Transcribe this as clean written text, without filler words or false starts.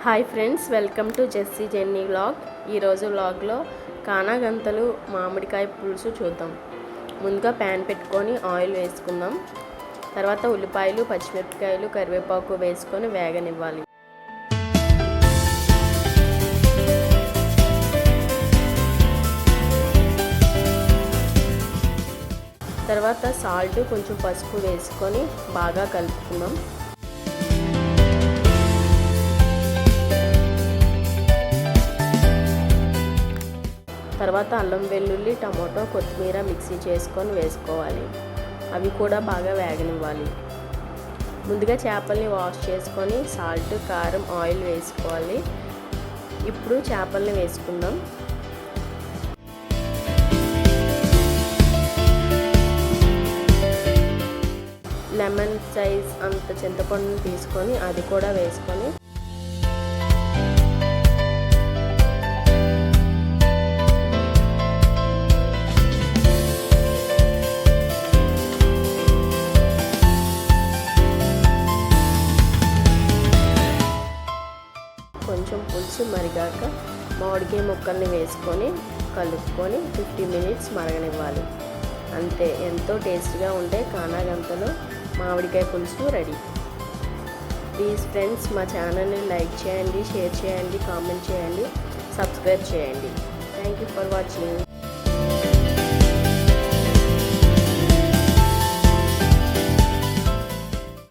Hi friends, welcome to Jessie Jenny vlog. ఈరోజు వ్లాగ్లో కానాగంతలు మామిడికాయ పులుసు చూద్దాం. ముందుగా ప్యాన్ పెట్టుకొని ఆయిల్ వేసుకుందాం. తర్వాత ఉల్లిపాయలు, పచ్చిమిరపకాయలు, కరివేపాకు వేసుకొని వేగనివ్వాలి. తర్వాత సాల్ట్, కొంచెం పసుపు వేసుకొని బాగా కలుపుకుందాం. తర్వాత అల్లం వెల్లుల్లి, టమాటో, కొత్తిమీర మిక్సీ చేసుకొని వేసుకోవాలి. అవి కూడా బాగా వేగనివ్వాలి. ముందుగా చేపల్ని వాష్ చేసుకొని సాల్ట్, కారం, ఆయిల్ వేసుకోవాలి. ఇప్పుడు చేపల్ని వేసుకుందాం. లెమన్ సైజ్ అంత చింతపండుని తీసుకొని అది కూడా వేసుకొని కొంచెం పులుసు మరిగాక మామిడికాయ ముక్కల్ని వేసుకొని కలుపుకొని 50 మినిట్స్ మరగనివ్వాలి. అంతే, ఎంతో టేస్టీగా ఉండే కానాగంతలో మామిడికాయ పులుసు రెడీ. ప్లీజ్ ఫ్రెండ్స్, మా ఛానల్ని లైక్ చేయండి, షేర్ చేయండి, కామెంట్ చేయండి, సబ్స్క్రైబ్ చేయండి. Thank you for watching.